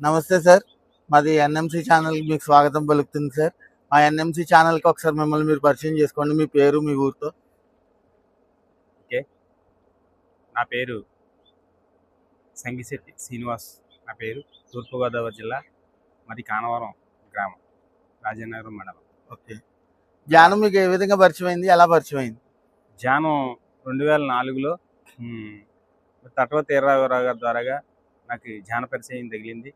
నమస్తే సార్. మాది ఎన్ఎంసీ ఛానల్‌కి మీకు స్వాగతం పలుకుతుంది సార్. మా ఎన్ఎంసీ ఛానల్‌కి ఒకసారి మిమ్మల్ని మీరు పరిచయం చేసుకోండి. మీ పేరు, మీ ఊరితో. ఓకే. నా పేరు సంగిశెట్టి శ్రీనివాస్. నా పేరు తూర్పుగోదావరి జిల్లా, మాది కానవరం గ్రామం, రాజానగరం మండలం. ఓకే. ధ్యానం మీకు ఏ విధంగా పరిచయమైంది? ఎలా పరిచయమైంది? ధ్యానం 2004లో తటవ తీర్రావరావు గారి ద్వారాగా నాకు ఈ ధ్యాన పరిచయం తగిలింది.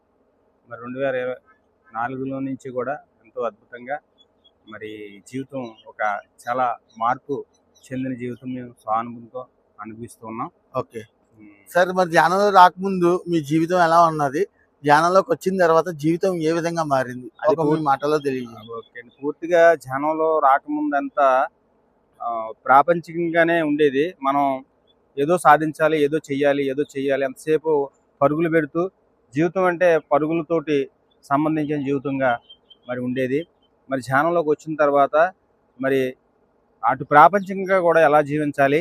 మరి 2024లో నుంచి కూడా ఎంతో అద్భుతంగా మరి జీవితం ఒక చాలా మార్పు చెందిన జీవితం మేము స్వానుభూతితో అనుభవిస్తూ ఉన్నాం. ఓకే. సార్, మరి ధ్యానంలో రాకముందు మీ జీవితం ఎలా ఉన్నది? ధ్యానంలోకి వచ్చిన తర్వాత జీవితం ఏ విధంగా మారింది? అది ఒక మీ మాటలో తెలియజేయండి. ఓకే అండి. పూర్తిగా ధ్యానంలో రాకముందంతా ప్రాపంచికంగానే ఉండేది. మనం ఏదో సాధించాలి, ఏదో చెయ్యాలి ఎంతసేపు పరుగులు పెడుతూ జీవితం అంటే పరుగులతోటి సంబంధించిన జీవితంగా మరి ఉండేది. మరి ధ్యానంలోకి వచ్చిన తర్వాత మరి అటు ప్రాపంచికంగా కూడా ఎలా జీవించాలి,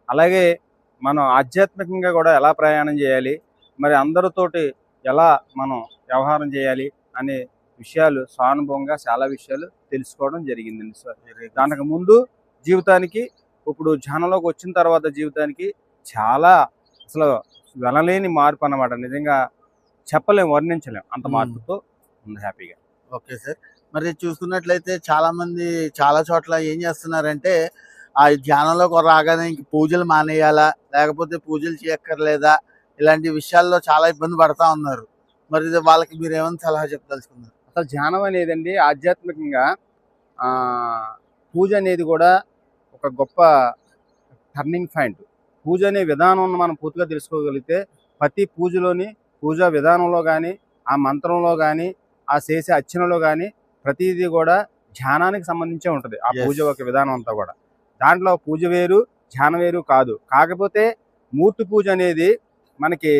అలాగే మనం ఆధ్యాత్మికంగా కూడా ఎలా ప్రయాణం చేయాలి, మరి అందరితోటి ఎలా మనం వ్యవహారం చేయాలి అనే విషయాలు స్వానుభవంగా చాలా విషయాలు తెలుసుకోవడం జరిగిందండి సార్. దానికి ముందు జీవితానికి ఇప్పుడు ధ్యానంలోకి వచ్చిన తర్వాత జీవితానికి చాలా అసలు వెళ్ళలేని మార్పు అన్నమాట. నిజంగా చెప్పలేం, వర్ణించలేం అంత మార్పుతో ఉంది హ్యాపీగా. Okay sir. మరి చూసుకున్నట్లయితే చాలామంది చాలా చోట్ల ఏం చేస్తున్నారంటే, ఆ ధ్యానంలోకి రాగానే ఇంక పూజలు మానేయాలా? లేకపోతే పూజలు చేయక్కర్లేదా? ఇలాంటి విషయాల్లో చాలా ఇబ్బంది పడతా ఉన్నారు. మరి ఇది వాళ్ళకి మీరేమన్నా సలహా చెప్పదలుచుకున్నారు? అసలు ధ్యానం అనేదండి ఆధ్యాత్మికంగా పూజ అనేది కూడా ఒక గొప్ప టర్నింగ్ పాయింట్. పూజ అనే విధానం మనం పూర్తిగా తెలుసుకోగలిగితే ప్రతి పూజలోని పూజా విధానంలో కానీ, ఆ మంత్రంలో కానీ, ఆ చేసే అర్చనలో కానీ ప్రతిదీ కూడా ధ్యానానికి సంబంధించే ఉంటుంది. ఆ పూజ ఒక విధానం అంతా కూడా. దాంట్లో పూజ వేరు, ధ్యానం వేరు కాదు. కాకపోతే మూర్తి పూజ అనేది మనకి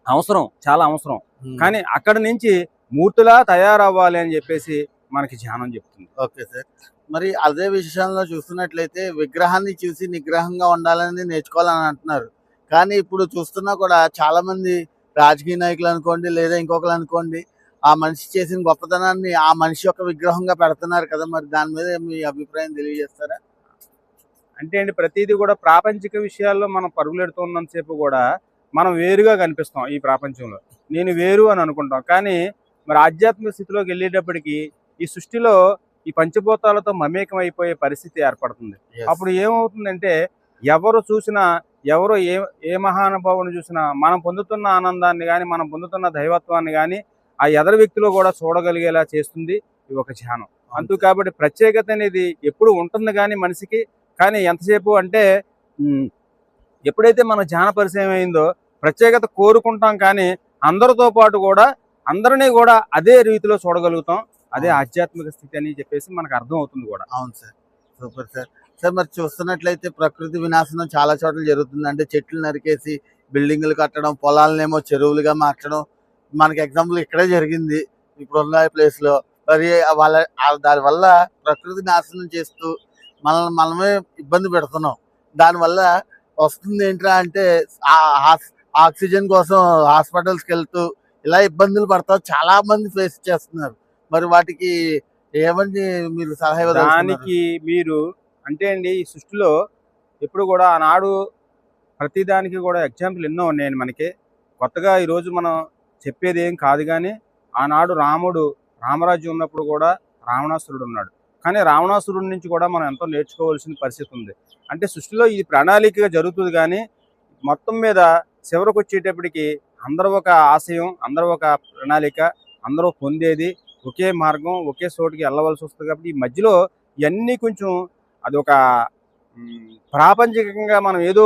అవసరం, చాలా అవసరం. కానీ అక్కడి నుంచి మూర్తిలా తయారవ్వాలి అని చెప్పేసి మనకి ధ్యానం చెప్తుంది. Okay sir. మరి అదే విషయంలో చూస్తున్నట్లయితే విగ్రహాన్ని చూసి నిగ్రహంగా ఉండాలని నేర్చుకోవాలని అంటున్నారు. కానీ ఇప్పుడు చూస్తున్నా కూడా చాలా మంది రాజకీయ నాయకులు అనుకోండి, లేదా ఇంకొకరు అనుకోండి, ఆ మనిషి చేసిన గొప్పతనాన్ని ఆ మనిషి యొక్క విగ్రహంగా పెడుతున్నారు కదా. మరి దాని మీద మీ అభిప్రాయం తెలియజేస్తారా? అంటే అండి, ప్రతిదీ కూడా ప్రాపంచిక విషయాల్లో మనం పరుగులెడుతున్నంతసేపు కూడా మనం వేరుగా కనిపిస్తాం ఈ ప్రపంచంలో. నేను వేరు అని అనుకుంటాం. కానీ మరి ఆధ్యాత్మిక స్థితిలోకి వెళ్ళేటప్పటికి ఈ సృష్టిలో ఈ పంచభూతాలతో మమేకం అయిపోయే పరిస్థితి ఏర్పడుతుంది. అప్పుడు ఏమవుతుందంటే ఎవరు చూసినా, ఎవరు ఏ మహానుభావుని చూసినా మనం పొందుతున్న ఆనందాన్ని కానీ, మనం పొందుతున్న దైవత్వాన్ని కానీ ఆ ఎదరి వ్యక్తిలో కూడా చూడగలిగేలా చేస్తుంది ఈ ఒక ధ్యానం. అందుకు కాబట్టి ప్రత్యేకత అనేది ఎప్పుడు ఉంటుంది కానీ మనిషికి. కానీ ఎంతసేపు అంటే ఎప్పుడైతే మన ధ్యాన పరిచయం అయిందో ప్రత్యేకత కోరుకుంటాం, కానీ అందరితో పాటు కూడా అందరినీ కూడా అదే రీతిలో చూడగలుగుతాం. అదే ఆధ్యాత్మిక స్థితి అని చెప్పేసి మనకు అర్థం అవుతుంది కూడా. అవును సార్. Super sir. సార్, మరి చూస్తున్నట్లయితే ప్రకృతి వినాశనం చాలా చోట్ల జరుగుతుంది. అంటే చెట్లు నరికేసి బిల్డింగులు కట్టడం, పొలాలనేమో చెరువులుగా మార్చడం. మనకి ఎగ్జాంపుల్ ఇక్కడే జరిగింది, ఇప్పుడున్న ప్లేస్లో. మరి దానివల్ల ప్రకృతి నాశనం చేస్తూ మనమే ఇబ్బంది పెడుతున్నాం. దానివల్ల వస్తుంది ఏంట్రా అంటే ఆక్సిజన్ కోసం హాస్పిటల్స్కి వెళ్తూ ఇలా ఇబ్బందులు పడతా చాలా మంది ఫేస్ చేస్తున్నారు. మరి వాటికి ఏమని మీరు సలహా ఇవ్వదలుచుకున్నారు? దానికి మీరు అంటే అండి, ఈ సృష్టిలో ఎప్పుడు కూడా ఆనాడు ప్రతిదానికి కూడా ఎగ్జాంపుల్ ఎన్నో ఉన్నాయండి మనకి. కొత్తగా ఈరోజు మనం చెప్పేది ఏం కాదు. కానీ ఆనాడు రామరాజ్యం ఉన్నప్పుడు కూడా రావణాసురుడు ఉన్నాడు. కానీ రావణాసురుడి నుంచి కూడా మనం ఎంతో నేర్చుకోవాల్సిన పరిస్థితి ఉంది. అంటే సృష్టిలో ఇది ప్రణాళికగా జరుగుతుంది, కానీ మొత్తం మీద చివరికి వచ్చేటప్పటికి అందరూ ఒక ఆశయం, అందరూ ఒక ప్రణాళిక, అందరూ పొందేది ఒకే మార్గం, ఒకే చోటుకి వెళ్ళవలసి వస్తుంది. కాబట్టి ఈ మధ్యలో ఇవన్నీ కొంచెం అదొక ప్రాపంచికంగా మనం ఏదో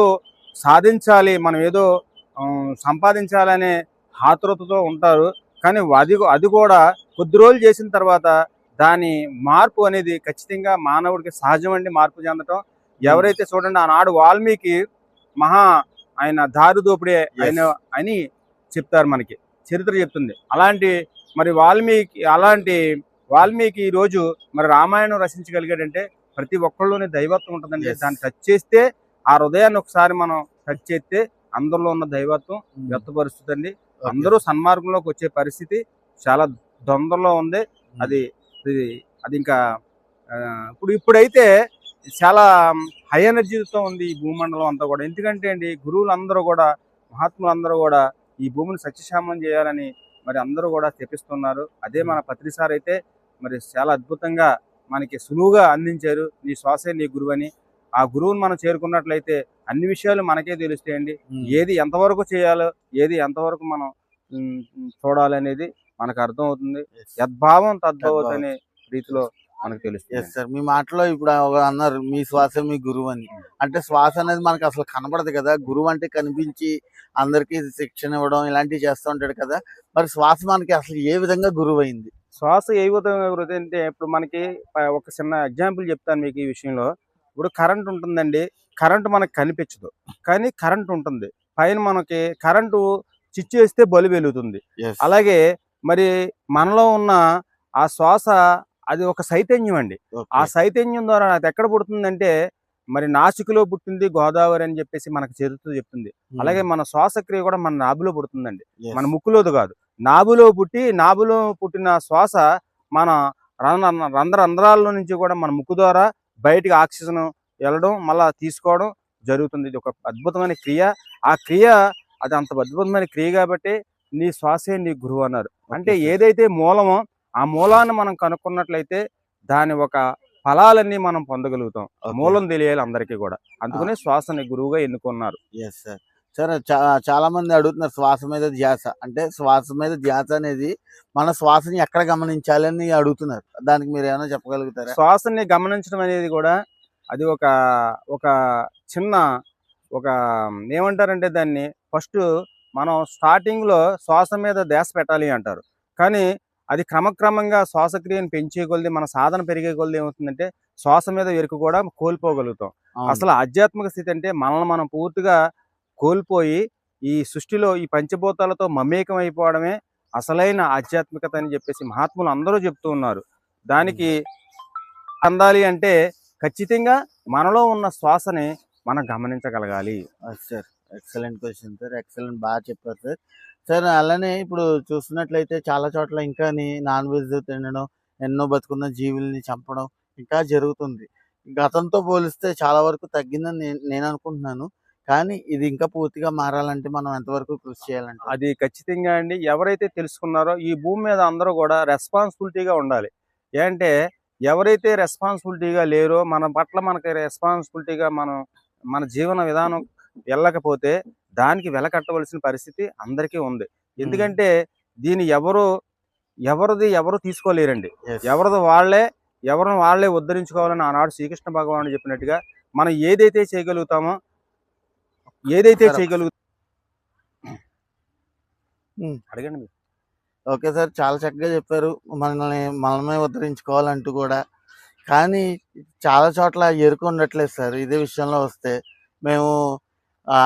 సాధించాలి, మనం ఏదో సంపాదించాలనే ఆతృతతో ఉంటారు. కానీ అది కూడా కొద్ది రోజులు చేసిన తర్వాత దాని మార్పు అనేది ఖచ్చితంగా మానవుడికి సహజం అండి. మార్పు చెందటం ఎవరైతే చూడండి, ఆనాడు వాల్మీకి ఆయన దారి దోపిడీ ఆయన అని చెప్తారు, మనకి చరిత్ర చెప్తుంది. అలాంటి వాల్మీకి ఈరోజు మరి రామాయణం రచించగలిగాడంటే ప్రతి ఒక్కళ్ళలోనే దైవత్వం ఉంటుందండి. దాన్ని టచ్ చేస్తే, ఆ హృదయాన్ని ఒకసారి మనం టచ్ చేస్తే అందరిలో ఉన్న దైవత్వం వ్యక్తపరుస్తుందండి. అందరూ సన్మార్గంలోకి వచ్చే పరిస్థితి చాలా తొందరలో ఉంది. ఉమ్. అది అది అది ఇంకా ఆ, ఇప్పుడైతే చాలా హై ఎనర్జీతో ఉంది ఈ భూమండలం అంతా కూడా. ఎందుకంటే అండి గురువులందరూ కూడా, మహాత్ములందరూ కూడా ఈ భూమిని సస్యశ్యామలం చేయాలని మరి అందరూ కూడా తెప్పిస్తున్నారు. అదే మన పత్రిసార్ అయితే మరి చాలా అద్భుతంగా మనకి సులువుగా అందించారు. నీ శ్వాసే నీ గురువు అని. ఆ గురువుని మనం చేరుకున్నట్లయితే అన్ని విషయాలు మనకే తెలుస్తాయండి. ఉమ్. ఏది ఎంతవరకు చేయాలో, ఏది ఎంతవరకు మనం చూడాలి అనేది మనకు అర్థం అవుతుంది. Yes. యద్భావం తద్భవత్ తద్భవత్. అనే రీతిలో మనకు తెలుస్తుంది. ఎస్ సార్, మీ మాటలో ఇప్పుడు అన్నారు మీ శ్వాస మీ గురువు అని. అంటే శ్వాస అనేది మనకి అసలు కనబడదు కదా, గురువు అంటే కనిపించి అందరికీ శిక్షణ ఇవ్వడం ఇలాంటివి చేస్తూ ఉంటాడు కదా. మరి శ్వాస మనకి అసలు ఏ విధంగా గురువు అయింది? శ్వాస ఏ విధంగా వృద్ధి అంటే ఇప్పుడు మనకి ఒక చిన్న ఎగ్జాంపుల్ చెప్తాను మీకు ఈ విషయంలో. ఇప్పుడు కరెంట్ ఉంటుందండి. కరెంట్ మనకు కనిపించదు, కానీ కరెంట్ ఉంటుంది. పైన మనకి కరెంటు స్విచ్ చేస్తే బల్బు వెలుగుతుంది. Yes. అలాగే మరి మనలో ఉన్న ఆ శ్వాస అది ఒక చైతన్యం అండి. Okay. ఆ చైతన్యం ద్వారా అది ఎక్కడ పుడుతుందంటే మరి నాసికలో పుట్టింది గోదావరి అని చెప్పేసి మనకు చరిత్ర చెప్తుంది. అలాగే మన శ్వాసక్రియ కూడా మన నాభిలో పుడుతుందండి. Yes. మన ముక్కులోది కాదు, నాభిలో పుట్టిన శ్వాస మన రంధ్రాల్లో నుంచి కూడా మన ముక్కు ద్వారా బయటికి ఆక్సిజన్ వెళ్ళడం మళ్ళా తీసుకోవడం జరుగుతుంది. ఇది ఒక అద్భుతమైన క్రియ. ఆ క్రియ అది అంత అద్భుతమైన క్రియ కాబట్టి నీ శ్వాసే నీ గురువు అన్నారు. అంటే sir. ఏదైతే మూలమో ఆ మూలాన్ని మనం కనుక్కున్నట్లయితే దాని ఒక ఫలాలన్నీ మనం పొందగలుగుతాం. Okay. మూలం తెలియాలి అందరికీ కూడా. అందుకనే శ్వాసని గురువుగా ఎన్నుకున్నారు. Yes sir. సరే, చాలా మంది అడుగుతున్నారు శ్వాస మీద ధ్యాస. అంటే శ్వాస మీద ధ్యాస అనేది మన శ్వాసని ఎక్కడ గమనించాలని అడుగుతున్నారు. దానికి మీరు ఏమైనా చెప్పగలుగుతారా? శ్వాసని గమనించడం అనేది కూడా అది ఒక ఒక చిన్న ఒక ఏమంటారంటే దాన్ని ఫస్ట్ మనం స్టార్టింగ్లో శ్వాస మీద ధ్యాస పెట్టాలి అంటారు. కానీ అది క్రమక్రమంగా శ్వాసక్రియను పెంచే కొలది, మన సాధన పెరిగే కొలది ఏమవుతుందంటే శ్వాస మీద వెరుకు కూడా కోల్పోగలుగుతాం. అవును. అసలు ఆధ్యాత్మిక స్థితి అంటే మనల్ని మనం పూర్తిగా కోల్పోయి ఈ సృష్టిలో ఈ పంచభూతాలతో మమేకం అయిపోవడమే అసలైన ఆధ్యాత్మికత అని చెప్పేసి మహాత్ములు అందరూ చెప్తూ ఉన్నారు. దానికి అందాలి అంటే ఖచ్చితంగా మనలో ఉన్న శ్వాసని మనం గమనించగలగాలి. Sir, excellent question sir. Excellent, బాగా చెప్పారు సార్. సార్, అలానే ఇప్పుడు చూస్తున్నట్లయితే చాలా చోట్ల ఇంకా నాన్ వెజ్ తినడం, ఎన్నో బతుకున్న జీవుల్ని చంపడం ఇంకా జరుగుతుంది. గతంతో పోలిస్తే చాలా వరకు తగ్గిందని నేను అనుకుంటున్నాను. కానీ ఇది ఇంకా పూర్తిగా మారాలంటే మనం ఎంతవరకు కృషి చేయాలంటే? అది ఖచ్చితంగా అండి. ఎవరైతే తెలుసుకున్నారో ఈ భూమి మీద అందరూ కూడా రెస్పాన్సిబిలిటీగా ఉండాలి. ఏంటంటే ఎవరైతే రెస్పాన్సిబిలిటీగా లేరో, మన పట్ల మనకి రెస్పాన్సిబిలిటీగా మన జీవన విధానం వెళ్ళకపోతే దానికి వెలకట్టవలసిన పరిస్థితి అందరికీ ఉంది. ఎందుకంటే దీన్ని ఎవరు తీసుకోలేరండి. Yes. ఎవరిని వాళ్ళే ఉద్ధరించుకోవాలని ఆనాడు శ్రీకృష్ణ భగవానుడు చెప్పినట్టుగా మనం ఏదైతే చేయగలుగుతామో అడగండి మీరు. ఓకే సార్, చాలా చక్కగా చెప్పారు. మనమే ఉద్ధరించుకోవాలంటూ కూడా. కానీ చాలా చోట్ల ఎరుక ఉండట్లేదు సార్. ఇదే విషయంలో వస్తే మేము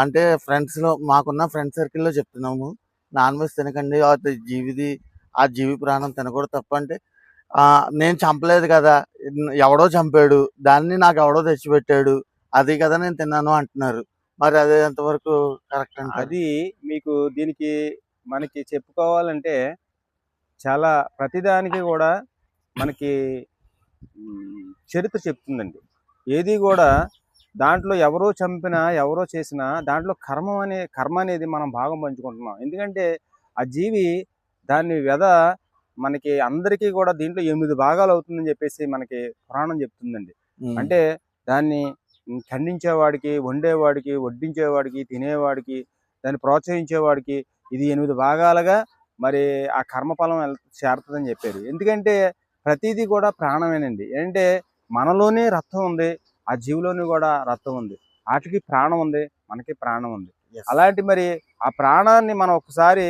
అంటే ఫ్రెండ్స్లో, మాకున్న ఫ్రెండ్ సర్కిల్లో చెప్తున్నాము, నాన్ వెజ్ తినకండి, ఆ జీవి ప్రాణం తినకూడదు తప్ప. అంటే నేను చంపలేదు కదా, ఎవడో చంపాడు, దాన్ని నాకు ఎవడో తెచ్చిపెట్టాడు, అది కదా నేను తిన్నాను అంటున్నారు. మరి అది ఎంతవరకు కరెక్ట్ అంటే? అది మీకు దీనికి మనకి చెప్పుకోవాలంటే చాలా ప్రతిదానికి కూడా మనకి చరిత్ర చెప్తుందండి. ఏది కూడా దాంట్లో ఎవరో చంపినా ఎవరో చేసినా దాంట్లో కర్మ అనేది మనం భాగం పంచుకుంటున్నాం. ఎందుకంటే ఆ జీవి దాన్ని మనకి అందరికీ కూడా దీంట్లో 8 భాగాలు అవుతుందని చెప్పేసి మనకి పురాణం చెప్తుందండి. అంటే దాన్ని ఖండించేవాడికి, వండేవాడికి, వడ్డించేవాడికి, తినేవాడికి, దాన్ని ప్రోత్సహించేవాడికి ఇది 8 భాగాలుగా మరి ఆ కర్మఫలం చేరుతుందని చెప్పారు. ఎందుకంటే ప్రతిదీ కూడా ప్రాణమేనండి. ఏంటంటే మనలోనే రక్తం ఉంది, ఆ జీవులోని కూడా రక్తం ఉంది. వాటికి ప్రాణం ఉంది, మనకి ప్రాణం ఉంది. అలాంటి మరి ఆ ప్రాణాన్ని మనం ఒకసారి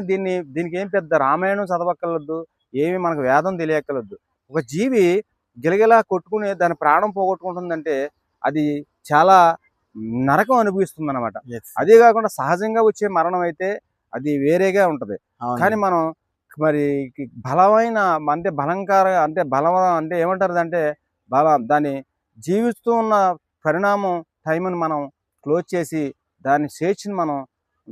దీనికి ఏం పెద్ద రామాయణం చదవక్కర్లేదు, ఏమి మనకు వేదం తెలియక్కర్లేదు. ఒక జీవి గిలగిలా కొట్టుకుని దాని ప్రాణం పోగొట్టుకుంటుందంటే అది చాలా నరకం అనిపిస్తుంది అనమాట. అదే కాకుండా సహజంగా వచ్చే మరణం అయితే అది వేరేగా ఉంటది. కానీ మనం మరి బలమైన అంటే ఏమంటారు అంటే దాన్ని జీవిస్తూ ఉన్న పరిణామం టైంని మనం క్లోజ్ చేసి దాని స్వేచ్ఛని మనం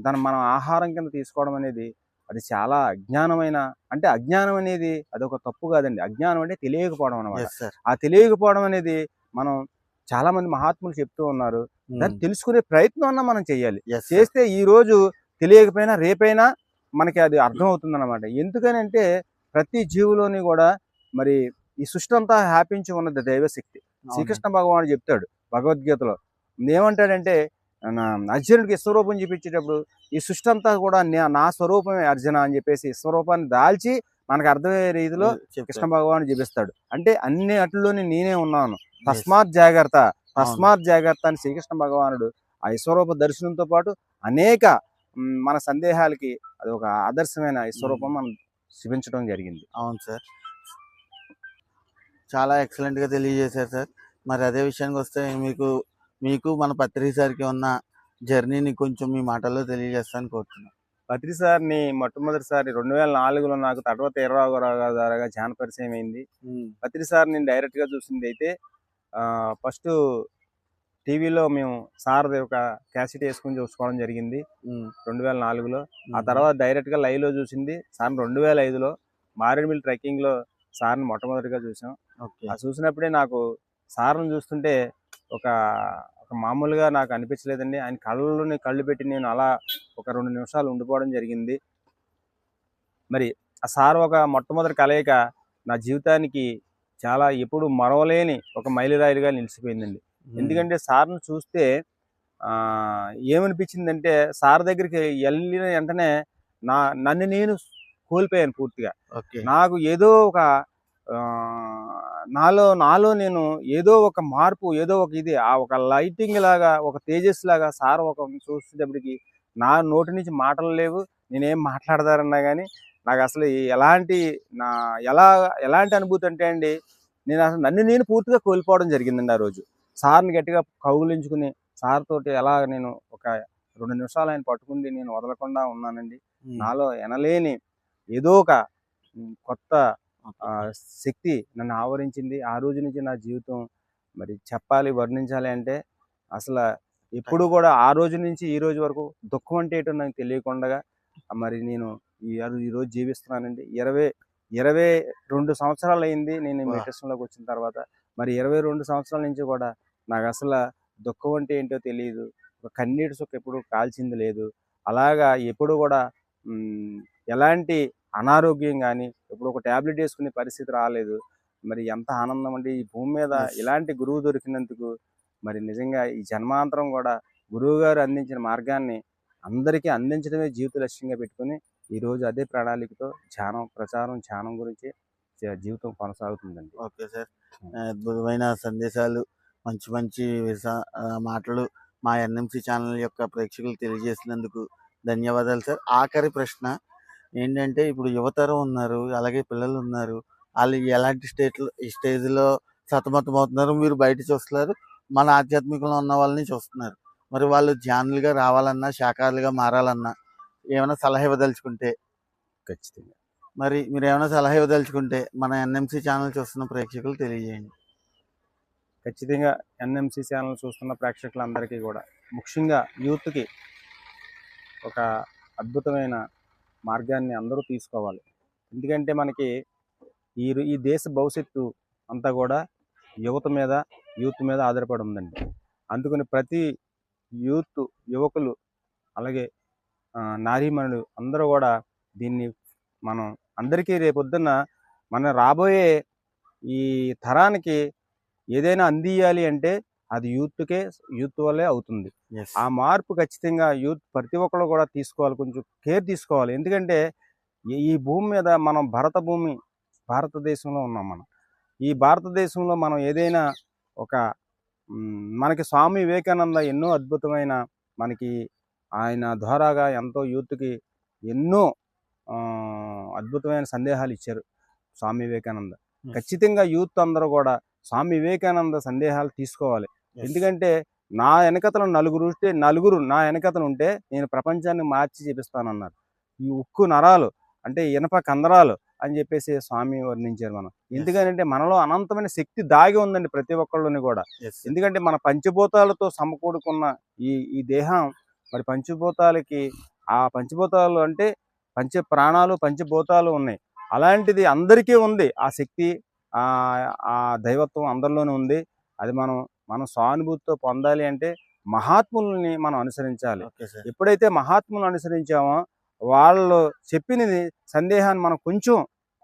దాన్ని మనం ఆహారం కింద తీసుకోవడం అనేది అది చాలా అజ్ఞానమైన, అంటే అజ్ఞానం అనేది అదొక తప్పు కాదండి. అజ్ఞానం అంటే తెలియకపోవడం అనమాట. Yes sir. ఆ తెలియకపోవడం అనేది మనం చాలా మంది మహాత్ములు చెప్తూ ఉన్నారు. దాన్ని తెలుసుకునే ప్రయత్నం అన్నా మనం చేయాలి. Yes sir. చేస్తే ఈ రోజు తెలియకపోయినా రేపైనా మనకి అది అర్థం అవుతుంది అనమాట. ఎందుకని అంటే ప్రతి జీవులోని కూడా మరి ఈ సృష్టి అంతా వ్యాపించి ఉన్నది దైవశక్తి. శ్రీకృష్ణ భగవానుడు చెప్తాడు భగవద్గీతలో. ఏమంటాడంటే అర్జునుడికి విశ్వరూపం చూపించేటప్పుడు ఈ సృష్టి అంతా కూడా నా స్వరూపమే అర్జున అని చెప్పేసి విశ్వరూపాన్ని దాల్చి మనకు అర్థమయ్యే రీతిలో కృష్ణ భగవానుడు చూపిస్తాడు. అంటే అన్ని అట్లలోని నేనే ఉన్నాను, తస్మాత్ జాగ్రత్త, తస్మాత్ జాగ్రత్త అని శ్రీకృష్ణ భగవానుడు ఆ విశ్వరూప దర్శనంతో పాటు అనేక మన సందేహాలకి అది ఒక ఆదర్శమైన విశ్వరూపం మనం చూపించడం జరిగింది. అవును సార్, చాలా ఎక్సలెంట్గా తెలియజేశారు సార్. మరి అదే విషయానికి వస్తే మీకు మన పత్రి సార్కి ఉన్న జర్నీని కొంచెం మీ మాటల్లో తెలియజేస్తాను కోరుతున్నాను. పత్రి సార్ని మొట్టమొదటిసారి 2004లో నాకు తడవ తీర్రావు ద్వారాగా ధ్యాన పరిచయం అయింది. పత్రి సార్ నేను డైరెక్ట్గా చూసింది అయితే ఫస్ట్ టీవీలో మేము సార్ది ఒక క్యాసెట్ వేసుకుని చూసుకోవడం జరిగింది 2004లో. ఆ తర్వాత డైరెక్ట్గా లైవ్లో చూసింది సార్ని 2005లో మారేడుమిల్లి ట్రెక్కింగ్లో సార్ని మొట్టమొదటిగా చూసాం. ఆ చూసినప్పుడే నాకు సార్ని చూస్తుంటే ఒక మామూలుగా నాకు అనిపించలేదండి. ఆయన కళ్ళలోని కళ్ళు పెట్టి నేను అలా ఒక 2 నిమిషాలు ఉండిపోవడం జరిగింది. మరి ఆ సార్ ఒక మొట్టమొదటి కలయిక నా జీవితానికి చాలా ఎప్పుడు మరవలేని ఒక మైలురాయిలుగా నిలిచిపోయిందండి. ఎందుకంటే సార్ను చూస్తే ఏమనిపించిందంటే సార్ దగ్గరికి వెళ్ళిన వెంటనే నన్ను నేను కోల్పోయాను పూర్తిగా. నాకు ఏదో ఒక నాలో నేను ఏదో ఒక మార్పు, ఏదో ఒక ఇది ఒక లైటింగ్ లాగా, ఒక తేజస్ లాగా సార్ ఒక చూసేటప్పటికి నా నోటి నుంచి మాటలు లేవు. నేనేం మాట్లాడతారన్నా కానీ నాకు అసలు ఎలాంటి అనుభూతి అంటే అండి, నేను అసలు నన్ను నేను పూర్తిగా కోల్పోవడం జరిగిందండి. ఆ రోజు సార్ని గట్టిగా కౌగులించుకుని సార్ తోటి ఎలా నేను ఒక 2 నిమిషాలు ఆయన పట్టుకుండి నేను వదలకుండా ఉన్నానండి. నాలో ఎనలేని ఏదో ఒక కొత్త శక్తి నన్ను ఆవరించింది. ఆ రోజు నుంచి నా జీవితం మరి చెప్పాలి, వర్ణించాలి అంటే అసలు ఎప్పుడు కూడా ఆ రోజు నుంచి ఈ రోజు వరకు దుఃఖం అంటే ఏంటో నాకు తెలియకుండా మరి నేను ఈ రోజు జీవిస్తున్నానండి. 22 సంవత్సరాలు అయింది నేను మెడిటేషన్లోకి వచ్చిన తర్వాత. మరి 22 సంవత్సరాల నుంచి కూడా నాకు అసలు దుఃఖం అంటే ఏంటో తెలియదు. ఒక కన్నీటి సుఖ ఎప్పుడు కాల్చింది లేదు. అలాగా ఎప్పుడు కూడా ఎలాంటి అనారోగ్యం కానీ ఇప్పుడు ఒక ట్యాబ్లెట్ వేసుకునే పరిస్థితి రాలేదు. మరి ఎంత ఆనందం అండి ఈ భూమి మీద ఇలాంటి గురువు దొరికినందుకు. మరి నిజంగా ఈ జన్మాంతరం కూడా గురువు గారు అందించిన మార్గాన్ని అందరికీ అందించడమే జీవిత లక్ష్యంగా పెట్టుకుని ఈరోజు అదే ప్రణాళికతో ధ్యానం గురించి జీవితం కొనసాగుతుందండి. ఓకే సార్, అద్భుతమైన సందేశాలు, మంచి మాటలు మా ఎన్ఎంసి ఛానల్ యొక్క ప్రేక్షకులు తెలియజేసినందుకు ధన్యవాదాలు సార్. ఆఖరి ప్రశ్న ఏంటంటే, ఇప్పుడు యువతరం ఉన్నారు, అలాగే పిల్లలు ఉన్నారు, వాళ్ళు ఎలాంటి స్టేజ్లో సతమతం అవుతున్నారు? మీరు బయట చూస్తున్నారు, మన ఆధ్యాత్మికంలో ఉన్న వాళ్ళని చూస్తున్నారు. మరి వాళ్ళు ధ్యానులుగా రావాలన్నా, శాఖాలుగా మారాలన్నా ఏమైనా సలహా ఇవ్వదలుచుకుంటే ఖచ్చితంగా మరి మీరు ఏమైనా సలహా ఇవ్వదలుచుకుంటే మన ఎన్ఎంసి ఛానల్ చూస్తున్న ప్రేక్షకులు తెలియజేయండి. ఖచ్చితంగా ఎన్ఎంసి ఛానల్ చూస్తున్న ప్రేక్షకులందరికీ కూడా, ముఖ్యంగా యూత్కి ఒక అద్భుతమైన మార్గాన్ని అందరూ తీసుకోవాలి. ఎందుకంటే మనకి ఈ దేశ భవిష్యత్తు అంతా కూడా యూత్ మీద ఆధారపడి ఉందండి. అందుకని ప్రతి యువకులు అలాగే నారీమణులు అందరూ కూడా దీన్ని మనం అందరికీ రేపొద్దున్న మన రాబోయే ఈ తరానికి ఏదైనా అందియాలి అంటే అది యూత్ వల్లే అవుతుంది. ఆ మార్పు ఖచ్చితంగా యూత్ ప్రతి ఒక్కరు కూడా తీసుకోవాలి, కొంచెం కేర్ తీసుకోవాలి. ఎందుకంటే ఈ భూమి మీద మనం భారతదేశంలో ఉన్నాం. ఈ భారతదేశంలో మనం ఏదైనా మనకి స్వామి వివేకానంద ఎన్నో అద్భుతమైన మనకి ఆయన ద్వారాగా ఎంతో యూత్కి ఎన్నో అద్భుతమైన సందేహాలు ఇచ్చారు స్వామి వివేకానంద. ఖచ్చితంగా యూత్ అందరూ కూడా స్వామి వివేకానంద సందేహాలు తీసుకోవాలి. ఎందుకంటే నా వెనకతలు నలుగురు నా వెనకతలు ఉంటే నేను ప్రపంచాన్ని మార్చి చూపిస్తానన్నారు. ఈ ఉక్కు నరాలు అంటే ఇనప కందరాలు అని చెప్పేసి స్వామి వర్ణించారు. ఎందుకంటే మనలో అనంతమైన శక్తి దాగి ఉందండి ప్రతి ఒక్కళ్ళని కూడా. ఎందుకంటే మన పంచభూతాలతో సమకూడుకున్న ఈ దేహం మరి పంచభూతాలకి ఆ పంచభూతాలు అంటే పంచ ప్రాణాలు పంచభూతాలు ఉన్నాయి. అలాంటిది అందరికీ ఉంది ఆ శక్తి, ఆ ఆ దైవత్వం అందరిలోనే ఉంది. అది మనం సానుభూతితో పొందాలి అంటే మహాత్ములని మనం అనుసరించాలి. Okay sir. ఎప్పుడైతే మహాత్ములను అనుసరించామో వాళ్ళు చెప్పినది సందేహాన్ని మనం కొంచెం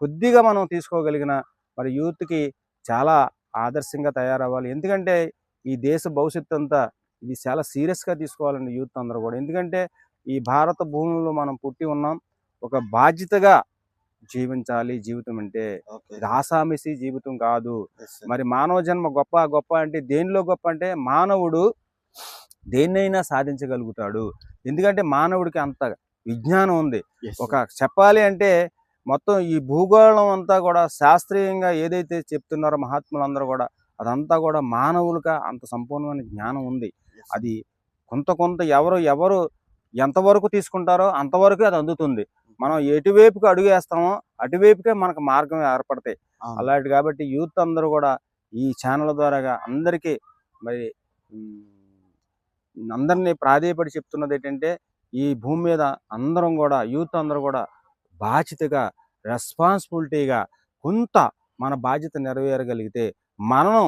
కొద్దిగా మనం తీసుకోగలిగిన మరి యూత్కి చాలా ఆదర్శంగా తయారవ్వాలి. ఎందుకంటే ఈ దేశ భవిష్యత్తు అంతా ఇది చాలా సీరియస్గా తీసుకోవాలండి యూత్ అందరూ కూడా. ఎందుకంటే ఈ భారత భూమిలో మనం పుట్టి ఉన్నాం. ఒక బాధ్యతగా జీవించాలి. జీవితం అంటే ఓకే. ఇది ఆసామిసి జీవితం కాదు. Yes sir. మరి మానవ జన్మ గొప్ప గొప్ప అంటే దేనిలో గొప్ప అంటే మానవుడు దేన్నైనా సాధించగలుగుతాడు. ఎందుకంటే మానవుడికి అంత విజ్ఞానం ఉంది. ఎస్ ఒక సార్. చెప్పాలి అంటే మొత్తం ఈ భూగోళం అంతా కూడా శాస్త్రీయంగా ఏదైతే చెప్తున్నారో మహాత్ములందరూ కూడా అదంతా కూడా మానవులుగా అంత సంపూర్ణమైన జ్ఞానం ఉంది. ఎస్. అది కొంత ఎవరు ఎంతవరకు తీసుకుంటారో అంతవరకు అది అందుతుంది. మనం ఎటువైపుకి అడుగు వేస్తామో అటువైపుకే మనకు మార్గం ఏర్పడతాయి. అవును. అలాంటి కాబట్టి యూత్ అందరూ కూడా ఈ ఛానల్ ద్వారాగా అందరికీ మరి అందరినీ ప్రాధేయపడి చెప్తున్నది ఏంటంటే ఈ భూమి మీద అందరం కూడా యూత్ అందరూ కూడా బాధ్యతగా రెస్పాన్సిబిలిటీగా కొంత మన బాధ్యత నెరవేరగలిగితే మనం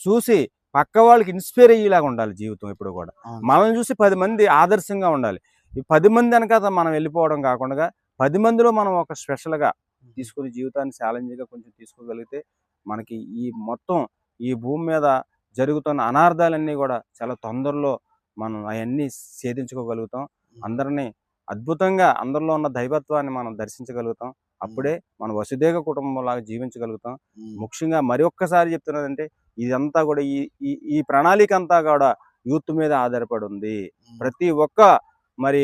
చూసి పక్క వాళ్ళకి ఇన్స్పైర్ అయ్యేలాగా ఉండాలి జీవితం ఎప్పుడు కూడా. అవును. మనల్ని చూసి 10 మంది ఆదర్శంగా ఉండాలి. ఈ 10 మంది వెనకాల మనం వెళ్ళిపోవడం కాకుండా 10 మందిలో మనం ఒక స్పెషల్గా తీసుకుని జీవితాన్ని ఛాలెంజ్గా కొంచెం తీసుకోగలిగితే మనకి ఈ మొత్తం ఈ భూమి మీద జరుగుతున్న అనార్థాలన్నీ కూడా చాలా తొందరలో మనం అవన్నీ ఛేదించుకోగలుగుతాం. అందరినీ అద్భుతంగా అందరిలో ఉన్న దైవత్వాన్ని మనం దర్శించగలుగుతాం. అప్పుడే మన వసుదైక కుటుంబంలాగా జీవించగలుగుతాం. ఉమ్. ముఖ్యంగా మరి ఒక్కసారి చెప్తున్నదంటే ఇదంతా కూడా ఈ ప్రణాళిక అంతా కూడా యూత్ మీద ఆధారపడి ఉంది. ప్రతి ఒక్క మరి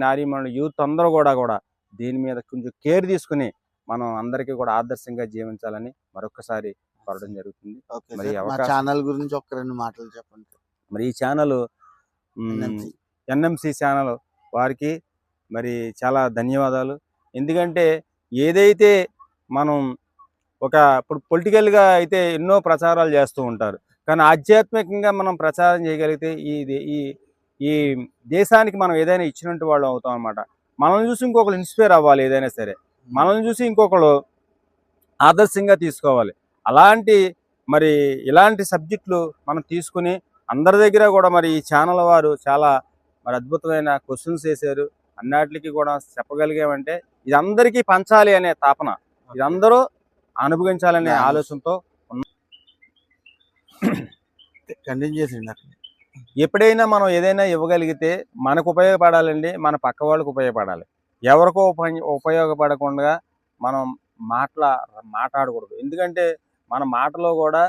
నారీమణులు యూత్ అందరూ కూడా దీని మీద కొంచెం కేర్ తీసుకుని మనం అందరికీ కూడా ఆదర్శంగా జీవించాలని మరొకసారి కోరడం జరుగుతుంది. ఓకే మరి సార్. మా అవకాశం ఛానల్ గురించి ఒక 2 మాటలు చెప్పండి సార్. మరి ఈ ఛానల్ NMC. ఎన్ఎంసి ఛానల్ వారికి మరి చాలా ధన్యవాదాలు. ఎందుకంటే ఏదైతే మనం ఇప్పుడు పొలిటికల్గా అయితే ఎన్నో ప్రచారాలు చేస్తూ ఉంటారు. కానీ ఆధ్యాత్మికంగా మనం ప్రచారం చేయగలిగితే ఈ ఈ దేశానికి మనం ఏదైనా ఇచ్చినట్టు వాళ్ళు అవుతాం అన్నమాట. మనల్ని చూసి ఇంకొకరు ఇన్స్పైర్ అవ్వాలి. ఏదైనా సరే మనల్ని చూసి ఇంకొకరు ఆదర్శంగా తీసుకోవాలి. మరి ఇలాంటి సబ్జెక్టులు మనం తీసుకుని అందరి దగ్గర కూడా మరి ఈ ఛానల్ వారు చాలా మరి అద్భుతమైన క్వశ్చన్స్ వేశారు. అన్నిటికీ కూడా చెప్పగలిగామంటే ఇది అందరికీ పంచాలి అనే తాపన, ఇది అందరూ అనుభవించాలనే ఆలోచనతో కంటిన్యూ చేసిండి అక్కడ. ఎప్పుడైనా మనం ఏదైనా ఇవ్వగలిగితే మనకు ఉపయోగపడాలండి, మన పక్క వాళ్ళకు ఉపయోగపడాలి. ఎవరికో ఉపయోగపడకుండా మనం మాట్లాడకూడదు. ఎందుకంటే మన మాటలో కూడా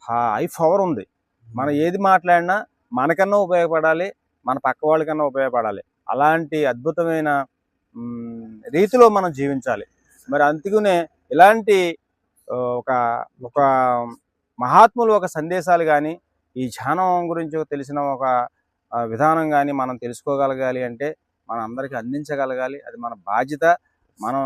హై పవర్ ఉంది. మనం ఏది మాట్లాడినా మనకన్నా ఉపయోగపడాలి, మన పక్క వాళ్ళకన్నా ఉపయోగపడాలి. అలాంటి అద్భుతమైన రీతిలో మనం జీవించాలి. మరి అందుకనే ఇలాంటి ఒక ఒక మహాత్ములు ఒక సందేశాలు కానీ ఈ ధ్యానం గురించి తెలిసిన ఒక విధానం కానీ మనం తెలుసుకోగలగాలి అంటే మనం అందరికీ అందించగలగాలి. అది మన బాధ్యత. మనం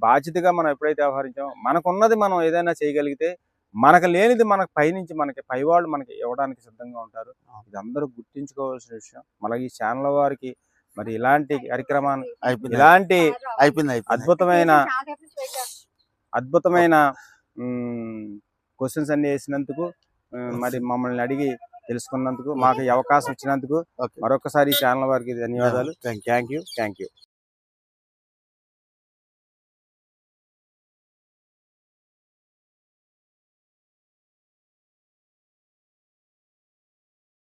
బాధ్యతగా మనం ఎప్పుడైతే వ్యవహరించామో మనకున్నది మనం ఏదైనా చేయగలిగితే మనకు లేనిది మనకు పైనుంచి పైవాళ్ళు మనకి ఇవ్వడానికి సిద్ధంగా ఉంటారు. ఇది అందరూ గుర్తించుకోవాల్సిన విషయం. మళ్ళీ ఈ ఛానల్ వారికి మరి ఇలాంటి కార్యక్రమాన్ని ఇలాంటి అద్భుతమైన క్వశ్చన్స్ అన్ని వేసినందుకు మరి మమ్మల్ని అడిగి తెలుసుకున్నందుకు మాకు ఈ అవకాశం ఇచ్చినందుకు మరొకసారి ఈ ఛానల్ వారికి ధన్యవాదాలు. Thank you.